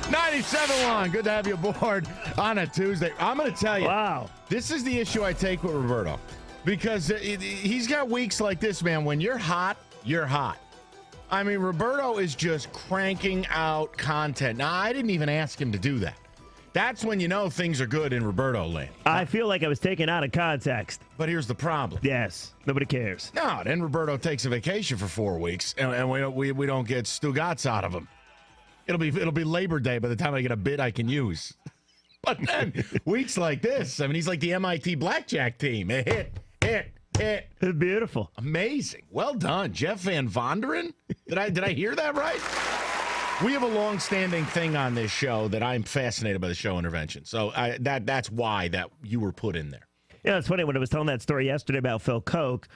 97.1. Good to have you aboard on a Tuesday. I'm going to tell you. Wow. This is the issue I take with Roberto. Because he's got weeks like this, man. When you're hot, you're hot. I mean, Roberto is just cranking out content. Now, I didn't even ask him to do that. That's when you know things are good in Roberto land. I feel like I was taken out of context. But here's the problem. Yes. Nobody cares. No, then Roberto takes a vacation for 4 weeks, and we don't get Stugotz out of him. It'll be Labor Day by the time I get a bid I can use. But then weeks like this, I mean, he's like the MIT blackjack team. Hit. Beautiful. Amazing. Well done, Jeff Van Vonderen. Did I hear that right? We have a long-standing thing on this show that I'm fascinated by the show intervention. So that's why that you were put in there. Yeah, it's funny. When I was telling that story yesterday about Phil Koch,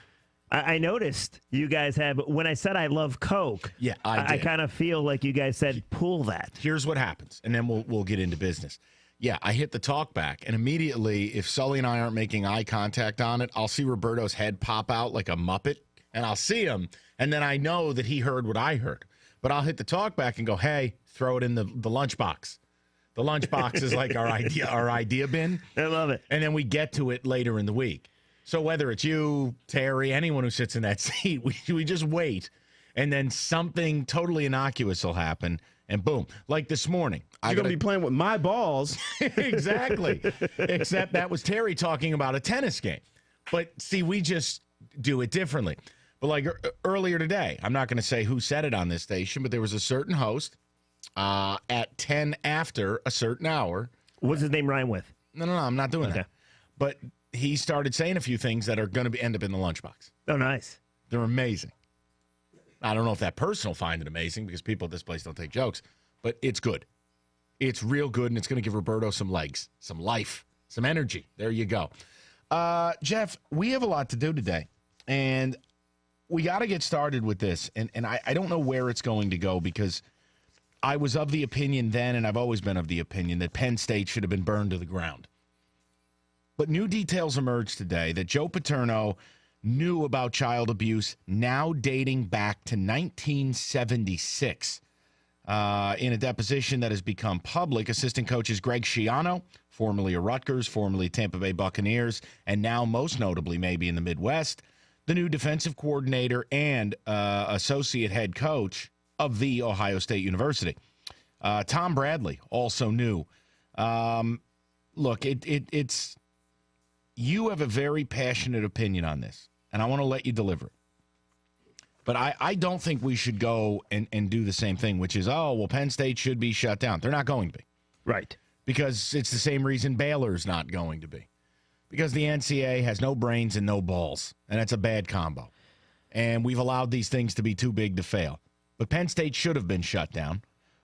I noticed you guys have, when I said I love Coke, yeah, I kind of feel like you guys said, pull that. Here's what happens, and then we'll get into business. Yeah, I hit the talk back, and immediately, if Sully and I aren't making eye contact on it, I'll see Roberto's head pop out like a Muppet, and I'll see him, and then I know that he heard what I heard. But I'll hit the talk back and go, hey, throw it in the lunchbox. The lunchbox is like our idea bin. I love it. And then we get to it later in the week. So whether it's you, Terry, anyone who sits in that seat, we just wait, and then something totally innocuous will happen, and boom. Like this morning. You're going to be playing with my balls. Exactly. Except that was Terry talking about a tennis game. But, see, we just do it differently. But like earlier today, I'm not going to say who said it on this station, but there was a certain host at 10 after a certain hour. What's his name rhyme with? No, I'm not doing that. But he started saying a few things that are going to end up in the lunchbox. Oh, nice. They're amazing. I don't know if that person will find it amazing because people at this place don't take jokes, but it's good. It's real good, and it's going to give Roberto some legs, some life, some energy. There you go. Jeff, we have a lot to do today, and we got to get started with this, and I don't know where it's going to go because I was of the opinion then, and I've always been of the opinion, that Penn State should have been burned to the ground. But new details emerged today that Joe Paterno knew about child abuse now dating back to 1976. In a deposition that has become public, assistant coaches Greg Schiano, formerly of Rutgers, formerly Tampa Bay Buccaneers, and now most notably maybe in the Midwest, the new defensive coordinator and associate head coach of The Ohio State University. Tom Bradley also knew. Look, it's you have a very passionate opinion on this, and I want to let you deliver it. But I don't think we should go and do the same thing, which is, Penn State should be shut down. They're not going to be. Right. Because it's the same reason Baylor's not going to be. Because the NCAA has no brains and no balls, and that's a bad combo. And we've allowed these things to be too big to fail. But Penn State should have been shut down.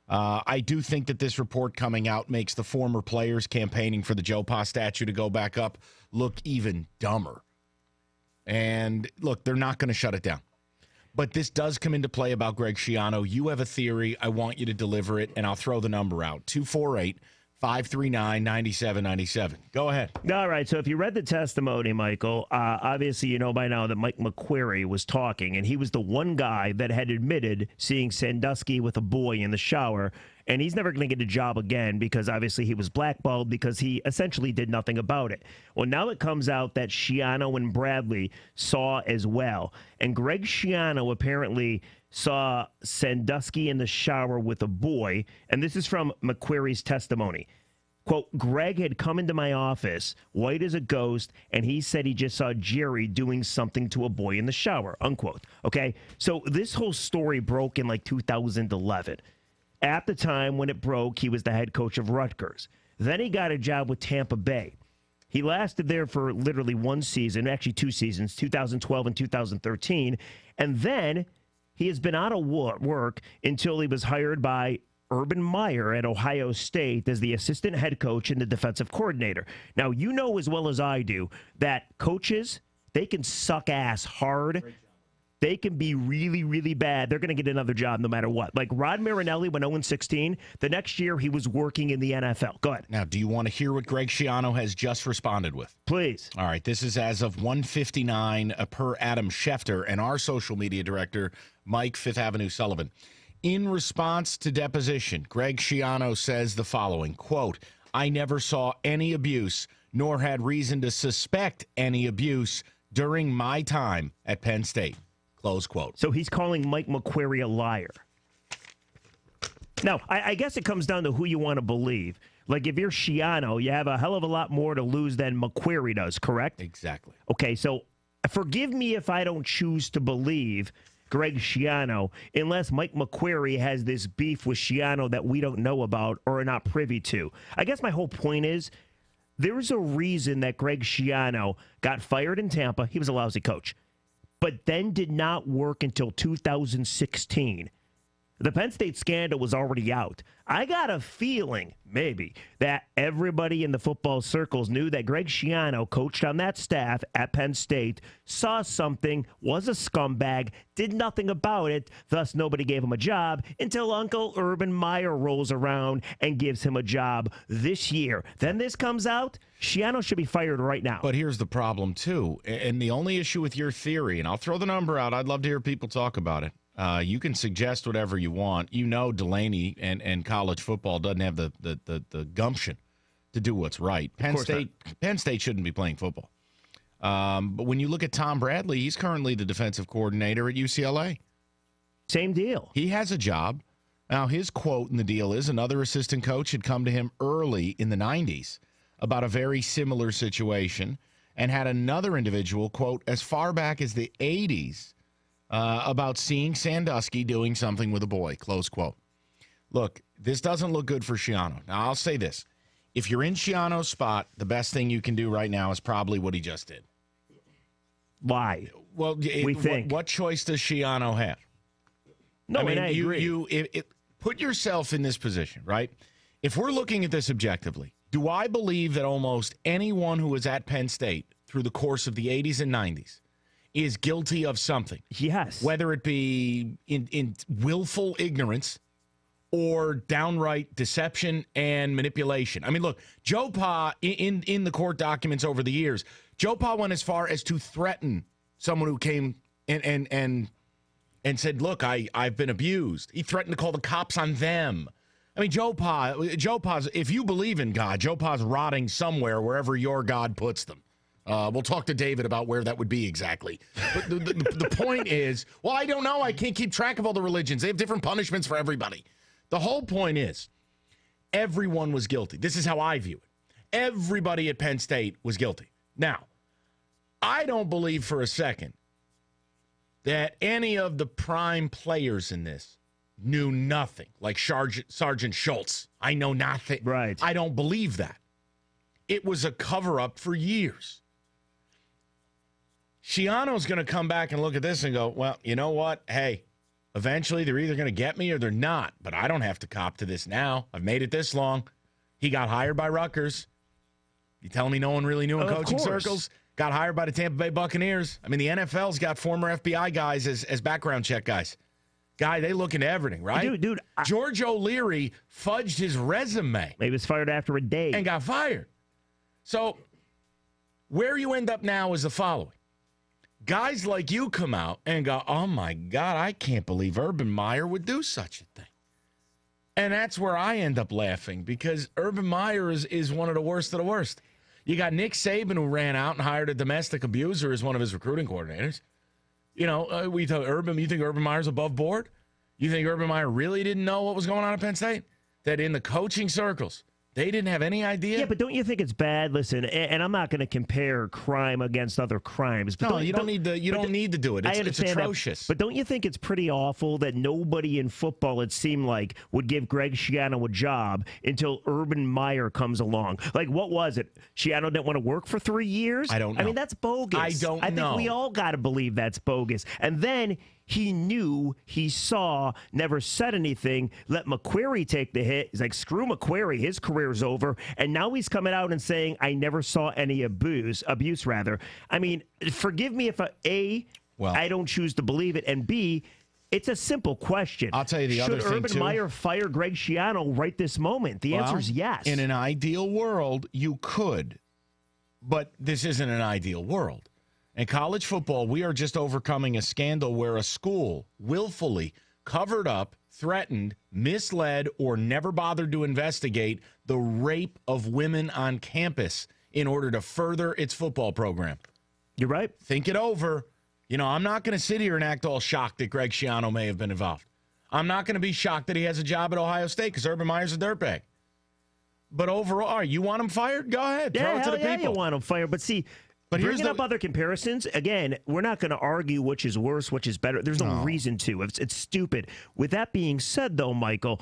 I do think that this report coming out makes the former players campaigning for the Joe Pa statue to go back up look even dumber. And, look, they're not going to shut it down. But this does come into play about Greg Schiano. You have a theory. I want you to deliver it, and I'll throw the number out. 248-539-9797. Go ahead. All right, so if you read the testimony, Michael, obviously you know by now that Mike McQuarrie was talking, and he was the one guy that had admitted seeing Sandusky with a boy in the shower, and he's never going to get a job again because obviously he was blackballed because he essentially did nothing about it. Well, now it comes out that Schiano and Bradley saw as well, and Greg Schiano apparently saw Sandusky in the shower with a boy, and this is from McQuarrie's testimony. Quote, Greg had come into my office, white as a ghost, and he said he just saw Jerry doing something to a boy in the shower, unquote. Okay, so this whole story broke in like 2011. At the time when it broke, he was the head coach of Rutgers. Then he got a job with Tampa Bay. He lasted there for literally one season, actually 2 seasons, 2012 and 2013, and then he has been out of work until he was hired by Urban Meyer at Ohio State as the assistant head coach and the defensive coordinator. Now, you know as well as I do that coaches, they can suck ass hard. They can be really, really bad. They're going to get another job no matter what. Like Rod Marinelli went 0-16. The next year, he was working in the NFL. Go ahead. Now, do you want to hear what Greg Schiano has just responded with? Please. All right. This is as of 1:59 per Adam Schefter and our social media director, Mike Fifth Avenue Sullivan. In response to deposition, Greg Schiano says the following, quote, I never saw any abuse nor had reason to suspect any abuse during my time at Penn State, close quote. So he's calling Mike McQuarrie a liar. Now, I guess it comes down to who you want to believe. Like, if you're Schiano, you have a hell of a lot more to lose than McQuarrie does, correct? Exactly. Okay, so forgive me if I don't choose to believe Greg Schiano unless Mike McQuarrie has this beef with Schiano that we don't know about or are not privy to. I guess my whole point is there's a reason that Greg Schiano got fired in Tampa. He was a lousy coach, but then did not work until 2016. The Penn State scandal was already out. I got a feeling, maybe, that everybody in the football circles knew that Greg Schiano coached on that staff at Penn State, saw something, was a scumbag, did nothing about it, thus nobody gave him a job until Uncle Urban Meyer rolls around and gives him a job this year. Then this comes out, Schiano should be fired right now. But here's the problem, too, and the only issue with your theory, and I'll throw the number out. I'd love to hear people talk about it. You can suggest whatever you want. You know Delaney and college football doesn't have the gumption to do what's right. Penn State shouldn't be playing football. But when you look at Tom Bradley, he's currently the defensive coordinator at UCLA. Same deal. He has a job. Now, his quote in the deal is another assistant coach had come to him early in the 90s about a very similar situation and had another individual, quote, as far back as the 80s, about seeing Sandusky doing something with a boy, close quote. Look, this doesn't look good for Schiano. Now, I'll say this. If you're in Schiano's spot, the best thing you can do right now is probably what he just did. Why? Well, we think. What choice does Schiano have? No, I agree. Put yourself in this position, right? If we're looking at this objectively, do I believe that almost anyone who was at Penn State through the course of the 80s and 90s is guilty of something? Yes. Whether it be in willful ignorance or downright deception and manipulation. I mean, look, Joe Pa, in the court documents over the years, Joe Pa went as far as to threaten someone who came and said, look, I've been abused. He threatened to call the cops on them. I mean, Joe Pa's, if you believe in God, Joe Pa's rotting somewhere wherever your God puts them. We'll talk to David about where that would be exactly. But the point is, well, I don't know. I can't keep track of all the religions. They have different punishments for everybody. The whole point is, everyone was guilty. This is how I view it. Everybody at Penn State was guilty. Now, I don't believe for a second that any of the prime players in this knew nothing, like Sergeant Schultz. I know nothing. Right. I don't believe that. It was a cover-up for years. Schiano's going to come back and look at this and go, well, you know what? Hey, eventually they're either going to get me or they're not, but I don't have to cop to this now. I've made it this long. He got hired by Rutgers. You telling me no one really knew in coaching circles? Got hired by the Tampa Bay Buccaneers. I mean, the NFL's got former FBI guys as background check guys. Guy, they look into everything, right? Dude, George O'Leary fudged his resume. He was fired after a day. And got fired. So where you end up now is the following. Guys like you come out and go, oh, my God, I can't believe Urban Meyer would do such a thing. And that's where I end up laughing because Urban Meyer is one of the worst of the worst. You got Nick Saban, who ran out and hired a domestic abuser as one of his recruiting coordinators. You know, we tell Urban, you think Urban Meyer's above board? You think Urban Meyer really didn't know what was going on at Penn State? That in the coaching circles, they didn't have any idea? Yeah, but don't you think it's bad? Listen, and I'm not going to compare crime against other crimes. But no, you don't need to do it. It's atrocious. But don't you think it's pretty awful that nobody in football, it seemed like, would give Greg Schiano a job until Urban Meyer comes along? Like, what was it? Schiano didn't want to work for 3 years? I don't know. I mean, that's bogus. I don't know. I think we all got to believe that's bogus. And then he knew, he saw, never said anything, let McQuarrie take the hit. He's like, screw McQuarrie, his career's over. And now he's coming out and saying, I never saw any abuse. I mean, forgive me if I don't choose to believe it, and B, it's a simple question. I'll tell you the other thing, Should Urban Meyer fire Greg Schiano right this moment? The answer is yes. In an ideal world, you could. But this isn't an ideal world. In college football, we are just overcoming a scandal where a school willfully covered up threatened, misled, or never bothered to investigate the rape of women on campus in order to further its football program. You're right. Think it over. You know, I'm not going to sit here and act all shocked that Greg Schiano may have been involved. I'm not going to be shocked that he has a job at Ohio State because Urban Meyer's a dirtbag. But overall, you want him fired? Go ahead. Throw it to the people. You want him fired. But see, bringing up other comparisons, again, we're not going to argue which is worse, which is better. There's no reason to. It's stupid. With that being said, though, Michael,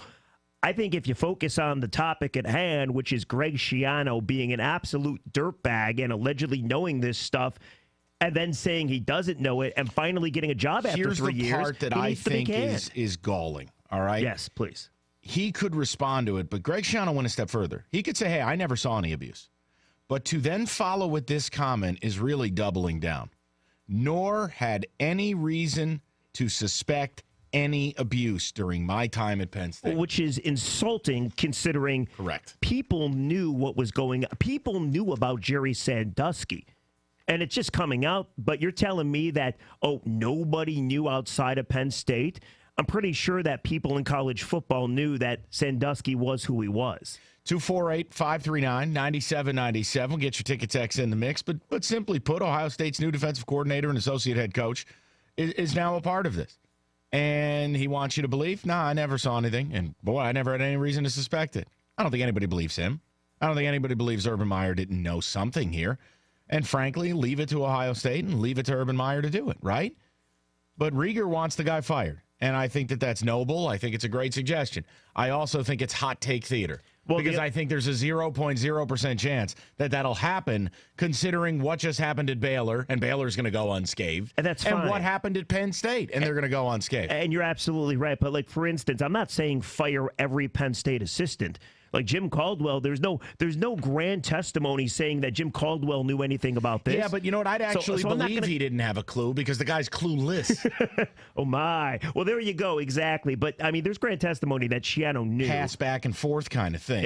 I think if you focus on the topic at hand, which is Greg Schiano being an absolute dirtbag and allegedly knowing this stuff, and then saying he doesn't know it and finally getting a job after 3 years. Here's the part that I think is galling, all right? Yes, please. He could respond to it, but Greg Schiano went a step further. He could say, hey, I never saw any abuse. But to then follow with this comment is really doubling down. Nor had any reason to suspect any abuse during my time at Penn State. Which is insulting considering Correct. People knew what was going on. People knew about Jerry Sandusky. And it's just coming out, but you're telling me that, nobody knew outside of Penn State? I'm pretty sure that people in college football knew that Sandusky was who he was. 248-539-9797. We'll get your ticket text in the mix. But simply put, Ohio State's new defensive coordinator and associate head coach is now a part of this. And he wants you to believe, I never saw anything. And, boy, I never had any reason to suspect it. I don't think anybody believes him. I don't think anybody believes Urban Meyer didn't know something here. And, frankly, leave it to Ohio State and leave it to Urban Meyer to do it, right? But Rieger wants the guy fired. And I think that that's noble. I think it's a great suggestion. I also think it's hot take theater. Because I think there's a 0.0% chance that that'll happen considering what just happened at Baylor, and Baylor's going to go unscathed. And that's fine. And what happened at Penn State, and they're going to go unscathed. And you're absolutely right. But, like, for instance, I'm not saying fire every Penn State assistant. Like Jim Caldwell, there's no grand testimony saying that Jim Caldwell knew anything about this. Yeah, but you know what? I'd actually believe he didn't have a clue because the guy's clueless. Oh, my. Well, there you go. Exactly. But, I mean, there's grand testimony that Schiano knew. Pass back and forth kind of thing.